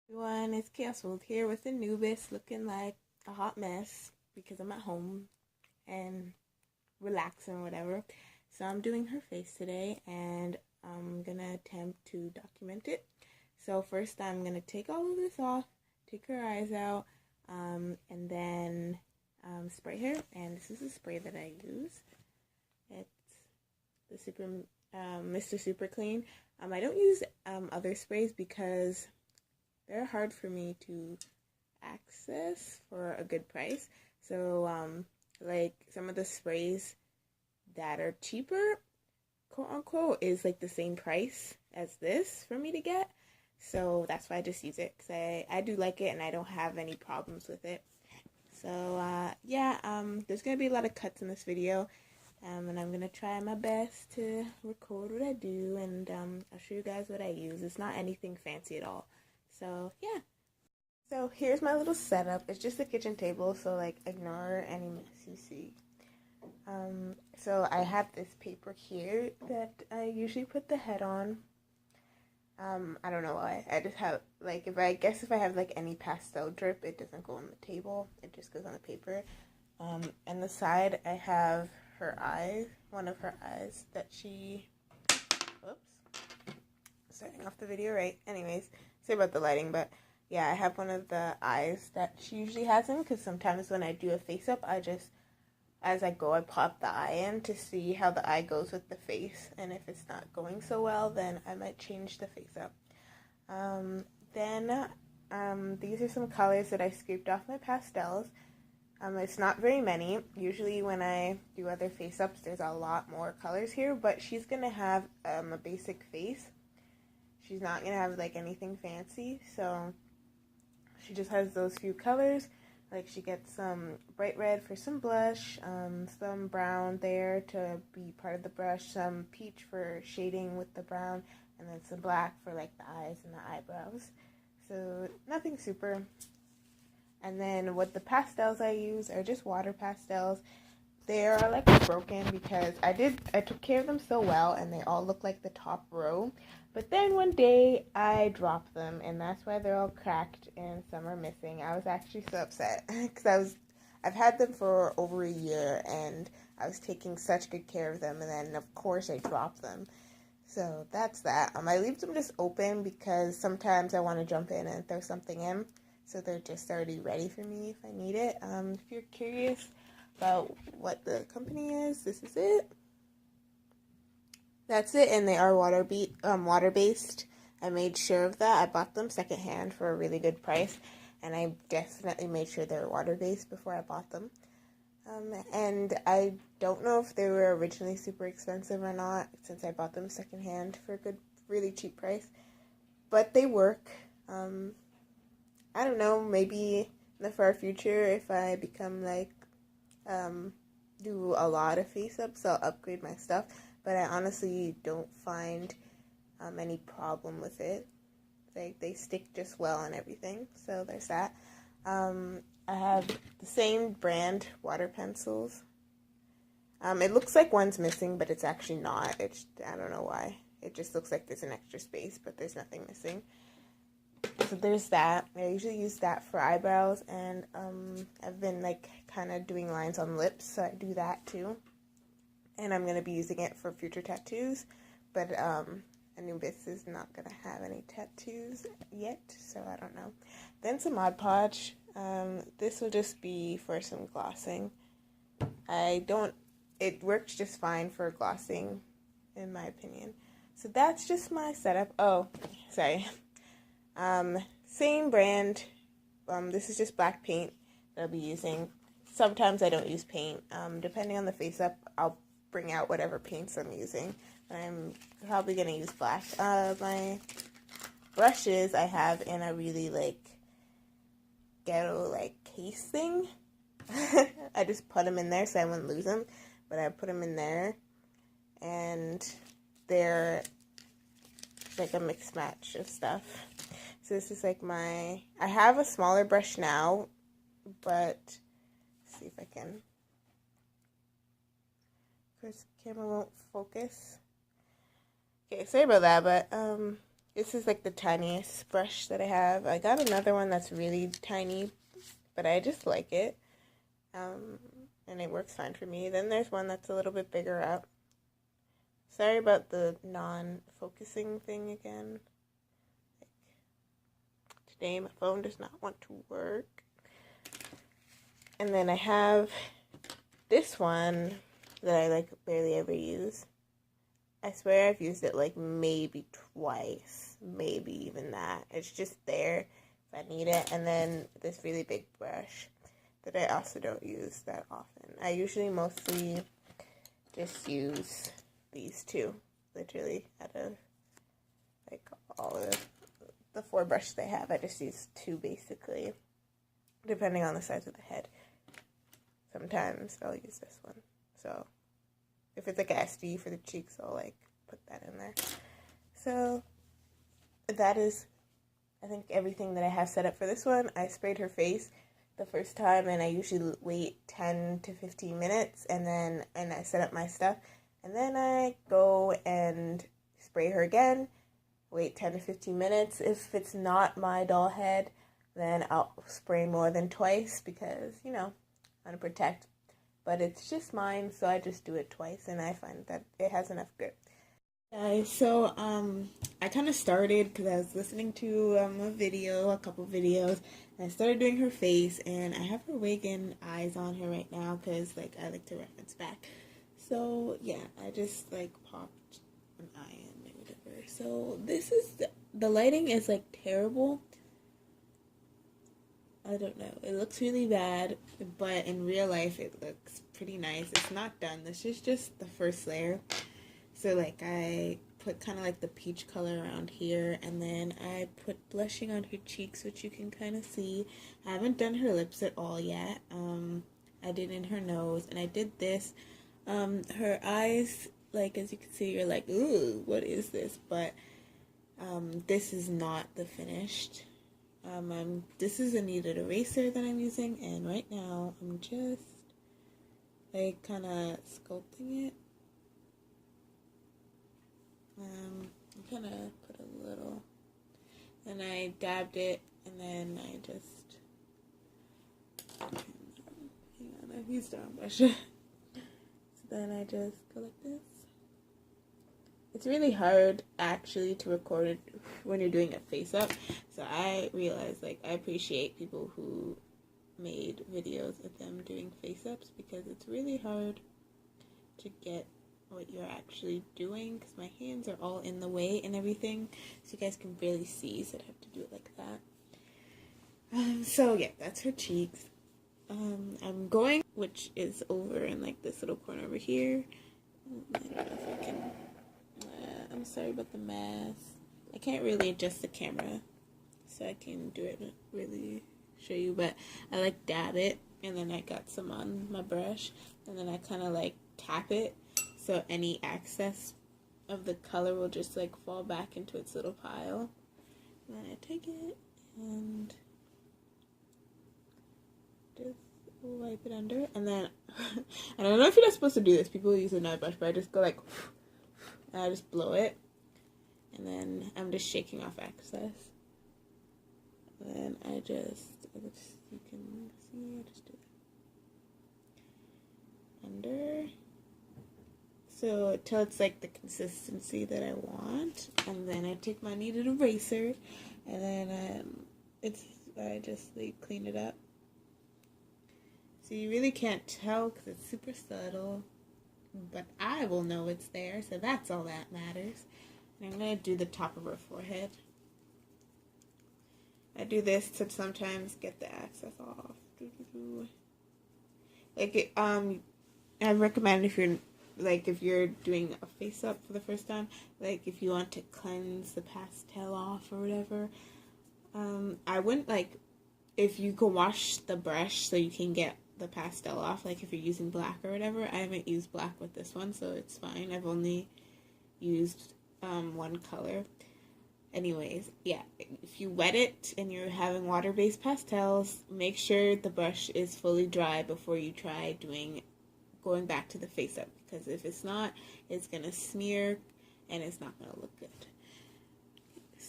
Everyone, it's Castled here with Anubis looking like a hot mess because I'm at home and relaxing or whatever. So I'm doing her face today and I'm gonna attempt to document it. So first I'm gonna take all of this off, take her eyes out, and then spray her. And this is the spray that I use. It's the Mr. Super Clean. I don't use other sprays because they're hard for me to access for a good price. So, like some of the sprays that are cheaper, quote unquote, is like the same price as this for me to get. So that's why I just use it because I do like it and I don't have any problems with it. So, yeah, there's going to be a lot of cuts in this video. And I'm going to try my best to record what I do and I'll show you guys what I use. It's not anything fancy at all. So, yeah. So, here's my little setup. It's just a kitchen table, so, like, ignore any mess you see. So, I have this paper here that I usually put the head on. I don't know why. I just have, like, if I have, like, any pastel drip, it doesn't go on the table. It just goes on the paper. And the side, I have her eyes, one of her eyes that she, oops, starting off the video, right? Anyways, sorry about the lighting, but yeah, I have one of the eyes that she usually has in, because sometimes when I do a face up, as I go, I pop the eye in to see how the eye goes with the face, and if it's not going so well, then I might change the face up. These are some colors that I scraped off my pastels. It's not very many. Usually when I do other face ups, there's a lot more colors here, but she's going to have a basic face. She's not going to have like anything fancy, so she just has those few colors. Like she gets some bright red for some blush, some brown there to be part of the brush, some peach for shading with the brown, and then some black for like the eyes and the eyebrows. So nothing super. And then what the pastels I use are just water pastels. They are like broken because I took care of them so well and they all look like the top row. But then one day I dropped them and that's why they're all cracked and some are missing. I was actually so upset because I've had them for over a year and I was taking such good care of them and then of course I dropped them. So that's that. I leave them just open because sometimes I want to jump in and throw something in. So they're just already ready for me if I need it. If you're curious about what the company is, this is it. That's it, and they are water-based. I made sure of that. I bought them secondhand for a really good price, and I definitely made sure they were water-based before I bought them. And I don't know if they were originally super expensive or not, since I bought them secondhand for a good, really cheap price. But they work. I don't know, maybe in the far future, if I become like, do a lot of face ups, I'll upgrade my stuff, but I honestly don't find any problem with it. They stick just well and everything, so there's that. I have the same brand water pencils. It looks like one's missing, but it's actually not. I don't know why. It just looks like there's an extra space, but there's nothing missing. So there's that. I usually use that for eyebrows, and I've been like kind of doing lines on lips, so I do that too. And I'm going to be using it for future tattoos, but Anubis is not going to have any tattoos yet, so I don't know. Then some Mod Podge. This will just be for some glossing. It works just fine for glossing, in my opinion. So that's just my setup. Oh, sorry. Same brand. This is just black paint that I'll be using. Sometimes I don't use paint. Depending on the face up, I'll bring out whatever paints I'm using. I'm probably going to use black. My brushes I have in a really like ghetto like case thing. I just put them in there so I wouldn't lose them. But I put them in there and they're like a mixed match of stuff. So this is like I have a smaller brush now, but let's see if I can. Of course, the camera won't focus. Okay, sorry about that, but This is like the tiniest brush that I have. I got another one that's really tiny, but I just like it. And it works fine for me. Then there's one that's a little bit bigger up. Sorry about the non-focusing thing again. Today my phone does not want to work. And then I have this one that I like barely ever use. I swear I've used it like maybe twice, maybe even that. It's just there if I need it. And then this really big brush that I also don't use that often. I usually mostly just use these two, literally, out of like all of the 4 brushes they have. I just use 2 basically, depending on the size of the head. Sometimes I'll use this one. So if it's like a SD for the cheeks, I'll like put that in there. So that is, I think, everything that I have set up for this one. I sprayed her face the first time, and I usually wait 10 to 15 minutes, and I set up my stuff, and then I go and spray her again, wait 10 to 15 minutes. If it's not my doll head, then I'll spray more than twice because, you know, I want to protect. But it's just mine, so I just do it twice, and I find that it has enough grip. Guys, so I kind of started because I was listening to a couple videos, and I started doing her face, and I have her wig and eyes on her right now because like I like to reference back. So yeah, I just like popped an eye in or whatever. So this is the lighting is like terrible. I don't know. It looks really bad, but in real life it looks pretty nice. It's not done. This is just the first layer. So like I put kind of like the peach color around here, and then I put blushing on her cheeks, which you can kind of see. I haven't done her lips at all yet. I did in her nose, and I did this. Her eyes, like as you can see, you're like, ooh, what is this? But this is not the finished. This is a kneaded eraser that I'm using, and right now I'm just like kind of sculpting it. I kind of put a little, and I dabbed it, and then I just, hang on, I've used the wrong brush. So then I just go like this. It's really hard actually to record it when you're doing a face up, so I realized like I appreciate people who made videos of them doing face ups because it's really hard to get what you're actually doing because my hands are all in the way and everything, so you guys can barely see, so I have to do it like that. So yeah, that's her cheeks. I'm going, which is over in like this little corner over here. I don't know if I can, I'm sorry about the mess. I can't really adjust the camera so I can do it, really show you, but I like dab it, and then I got some on my brush, and then I kind of like tap it so any excess of the color will just like fall back into its little pile. And then I take it and just wipe it under, and then I don't know if you're not supposed to do this. People use a knife brush, but I just go like, and I just blow it, and then I'm just shaking off excess. And then I just, you can see, I just do that under. So till it's like the consistency that I want, and then I take my kneaded eraser, and then I just like clean it up. So you really can't tell because it's super subtle, but I will know it's there, so that's all that matters. And I'm gonna do the top of her forehead. I do this to sometimes get the excess off. Like I recommend if you're doing a face up for the first time, like if you want to cleanse the pastel off or whatever, I wouldn't like, if you can wash the brush so you can get the pastel off, like if you're using black or whatever. I haven't used black with this one, so it's fine. I've only used one color. Anyways, yeah, if you wet it and you're having water-based pastels, make sure the brush is fully dry before you try going back to the face up, because if it's not, it's gonna smear and it's not gonna look good.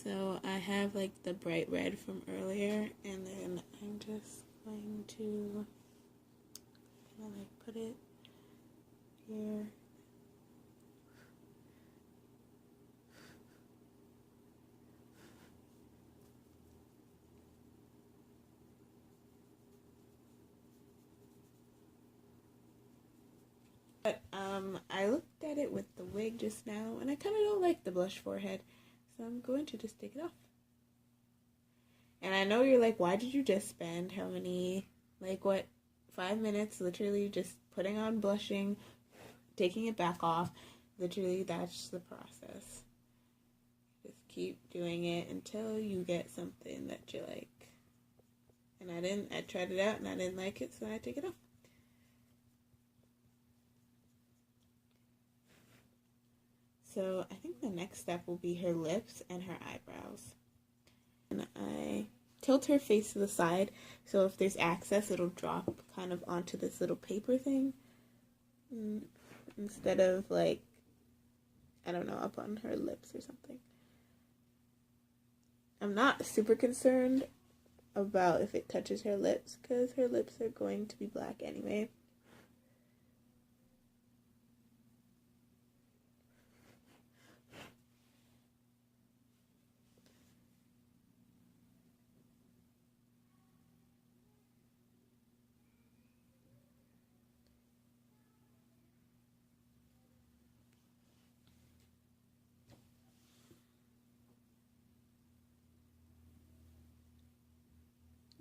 So I have like the bright red from earlier, and then I'm just going to kind of like put it here. But I looked at it with the wig just now, and I kind of don't like the blush forehead, so I'm going to just take it off. And I know you're like, why did you just spend how many, like what, 5 minutes literally just putting on blushing, taking it back off. Literally, that's the process. Just keep doing it until you get something that you like. And I tried it out and I didn't like it, so I take it off. So I think the next step will be her lips and her eyebrows. And I tilt her face to the side, so if there's excess, it'll drop kind of onto this little paper thing. Instead of like, I don't know, up on her lips or something. I'm not super concerned about if it touches her lips, because her lips are going to be black anyway.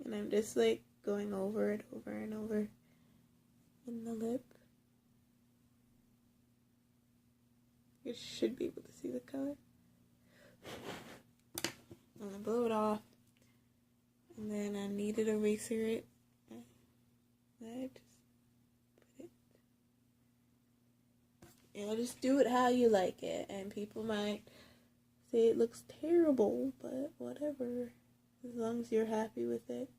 And I'm just like going over it over and over in the lip. You should be able to see the color. I'm gonna blow it off. And then I need to eraser it. I just put it. You'll just do it how you like it. And people might say it looks terrible, but whatever. As long as you're happy with it.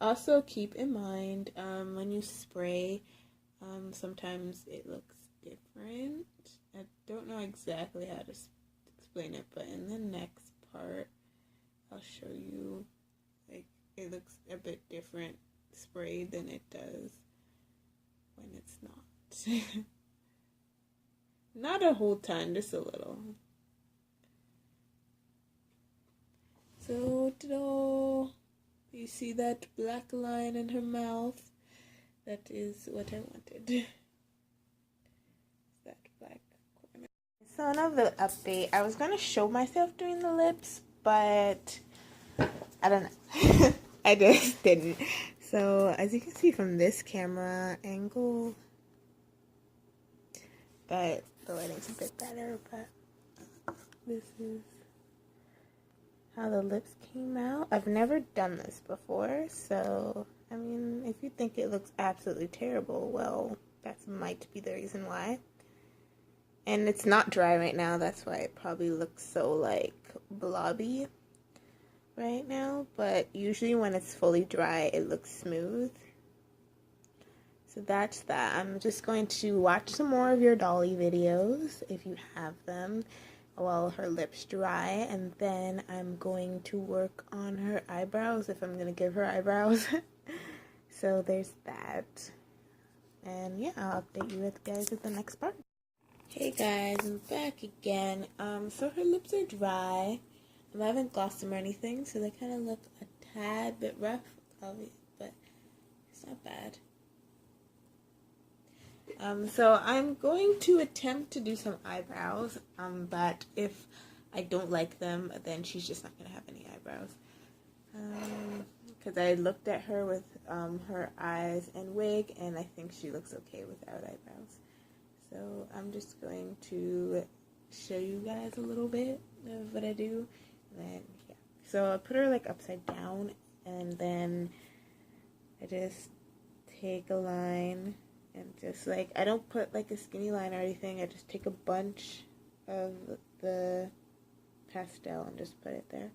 Also, keep in mind when you spray, sometimes it looks different. I don't know exactly how to explain it, but in the next part, I'll show you. Like, it looks a bit different sprayed than it does when it's not. Not a whole ton, just a little. So, ta-da! You see that black line in her mouth? That is what I wanted. That black corner. So another update. I was going to show myself doing the lips, but I don't know. I just didn't. So as you can see from this camera angle, but the lighting's a bit better, but this is how the lips came out. I've never done this before, so I mean, if you think it looks absolutely terrible, well, that might be the reason why. And it's not dry right now, that's why it probably looks so like blobby right now, but usually when it's fully dry it looks smooth. So that's that. I'm just going to watch some more of your Dolly videos if you have them while her lips dry, and then I'm going to work on her eyebrows if I'm going to give her eyebrows. So there's that. And yeah, I'll update you guys at the next part. Hey guys, I'm back again. So her lips are dry. I haven't glossed them or anything, so they kind of look a tad bit rough, obviously, but it's not bad. So I'm going to attempt to do some eyebrows, but if I don't like them, then she's just not going to have any eyebrows. Because I looked at her with her eyes and wig, and I think she looks okay without eyebrows. So I'm just going to show you guys a little bit of what I do. And then, yeah. So I put her like upside down, and then I just take a line and just like, I don't put like a skinny line or anything. I just take a bunch of the pastel and just put it there.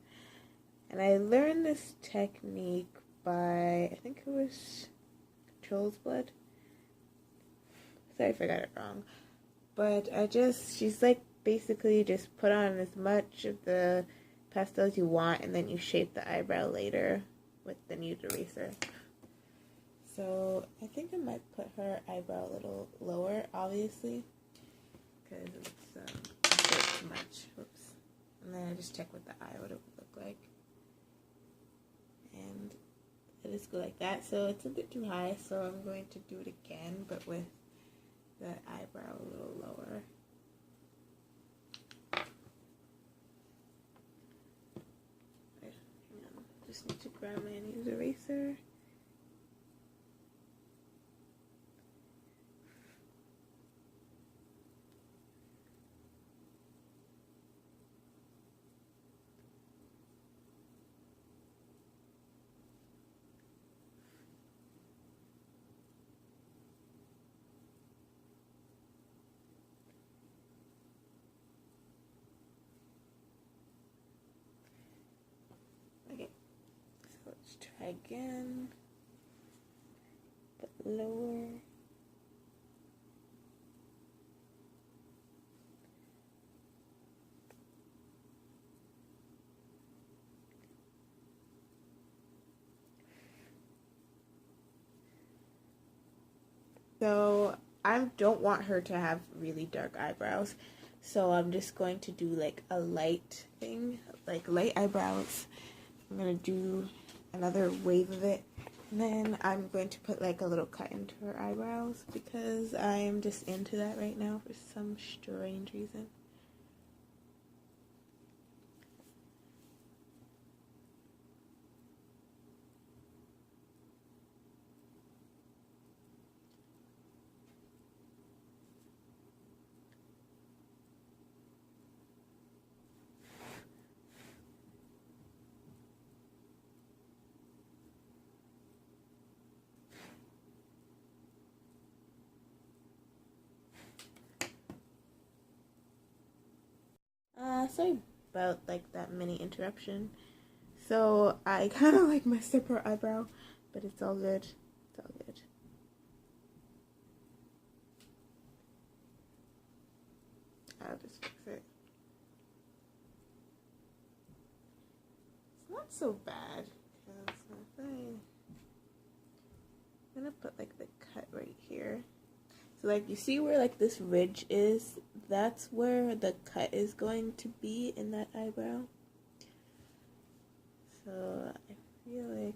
And I learned this technique by, I think it was Troll's Blood. Sorry if I got it wrong. But she's like basically just put on as much of the pastels you want, and then you shape the eyebrow later with the nude eraser. So I think I might put her eyebrow a little lower, obviously, because it's too much. Oops. And then I just check with the eye what it would look like. And I just go like that. So it's a bit too high, so I'm going to do it again, but with the eyebrow a little lower. Hang on. Just need to grab my nude eraser. Let's try again, but lower. So I don't want her to have really dark eyebrows, so I'm just going to do like a light thing, like light eyebrows. I'm going to do another wave of it, and then I'm going to put like a little cut into her eyebrows because I'm just into that right now for some strange reason. Sorry about like that mini interruption. So I kind of like messed up her eyebrow, but it's all good. It's all good. I'll just fix it. It's not so bad. I'm gonna put like the cut right here. So like you see where like this ridge is, that's where the cut is going to be in that eyebrow. So I feel like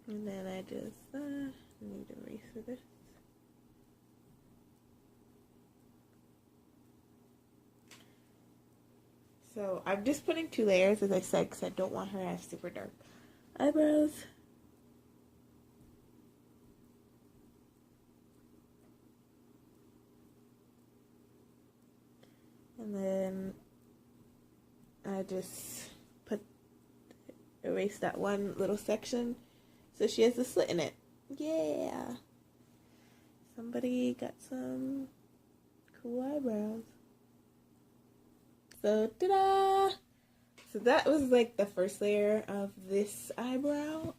and then I just need to erase this. So I'm just putting 2 layers, as I said, because I don't want her to have super dark eyebrows. And then I just erase that one little section so she has a slit in it. Yeah. Somebody got some cool eyebrows. So, ta-da! So that was like the first layer of this eyebrow.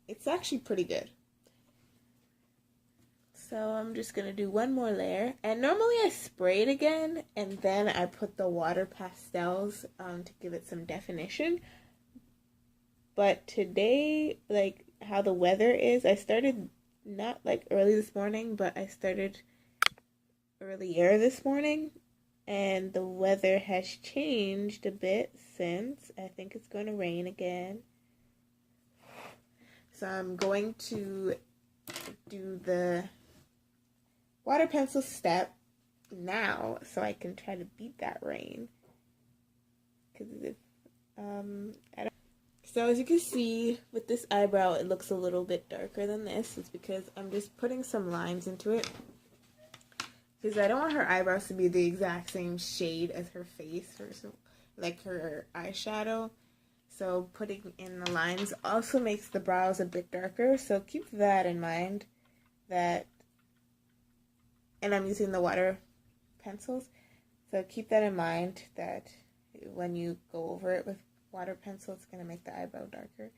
It's actually pretty good. So I'm just going to do one more layer. And normally I spray it again, and then I put the water pastels to give it some definition. But today, like how the weather is, I started not like early this morning, but I started earlier this morning. And the weather has changed a bit since. I think it's going to rain again. So I'm going to do the water pencil step now so I can try to beat that rain. Because if, I don't. So as you can see, with this eyebrow, it looks a little bit darker than this. It's because I'm just putting some lines into it. Because I don't want her eyebrows to be the exact same shade as her face, or so, like her eyeshadow. So putting in the lines also makes the brows a bit darker. So keep that in mind, that and I'm using the water pencils. So keep that in mind, that when you go over it with water pencil, it's going to make the eyebrow darker.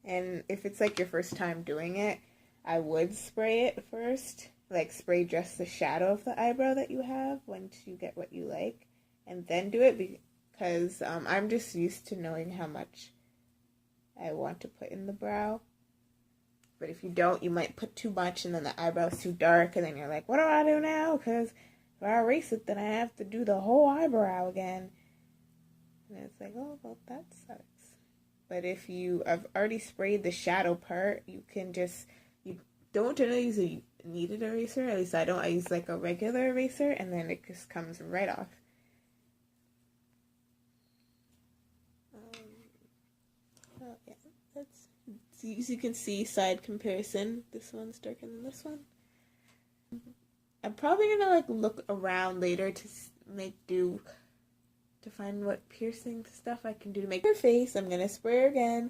And if it's like your first time doing it, I would spray it first. Like spray just the shadow of the eyebrow that you have once you get what you like. And then do it, because I'm just used to knowing how much I want to put in the brow. But if you don't, you might put too much and then the eyebrow's too dark. And then you're like, what do I do now? Because if I erase it, then I have to do the whole eyebrow again. And it's like, oh, well, that sucks. But if you have already sprayed the shadow part, you can just, you don't generally use a kneaded eraser. At least I don't. I use like a regular eraser, and then it just comes right off. Oh, yeah, that's, as you can see, side comparison. This one's darker than this one. I'm probably gonna like look around later to find what piercing stuff I can do to make her face. I'm gonna spray her again.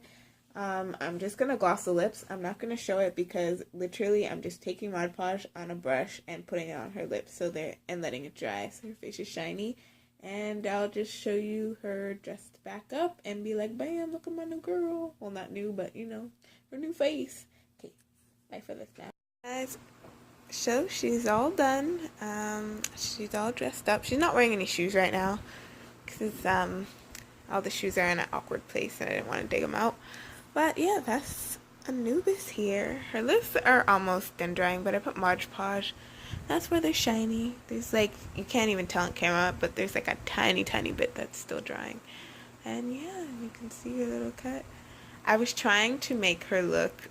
I'm just gonna gloss the lips. I'm not gonna show it because literally I'm just taking Mod Podge on a brush and putting it on her lips and letting it dry so her face is shiny. And I'll just show you her dressed back up and be like, bam, look at my new girl. Well, not new, but you know, her new face. Okay, bye for this now. Guys, so she's all done. She's all dressed up. She's not wearing any shoes right now because all the shoes are in an awkward place and I didn't want to dig them out. But yeah, that's Anubis here. Her lips are almost done drying, but I put Mod Podge. That's where they're shiny. There's like, you can't even tell on camera, but there's like a tiny bit that's still drying. And yeah, you can see her little cut. I was trying to make her look,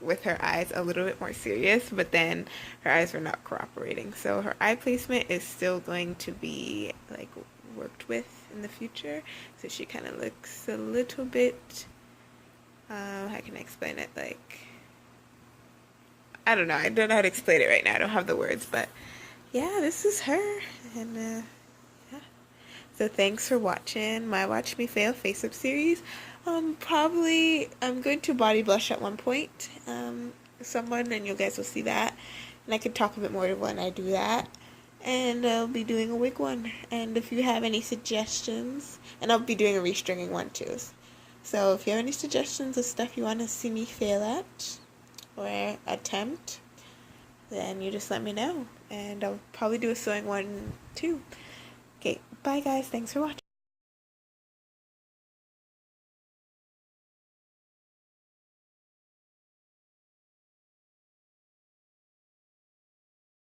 with her eyes a little bit more serious, but then her eyes were not cooperating. So her eye placement is still going to be like worked with in the future. So she kind of looks a little bit, how can I explain it? Like, I don't know how to explain it right now. I don't have the words, but yeah, this is her. And yeah. So thanks for watching my Watch Me Fail Faceup series. Probably I'm going to body blush at one point, someone, and you guys will see that. And I can talk a bit more when I do that. And I'll be doing a wig one. And if you have any suggestions, and I'll be doing a restringing one too. So if you have any suggestions of stuff you want to see me fail at or attempt, then you just let me know. And I'll probably do a sewing one too. Okay, bye guys. Thanks for watching.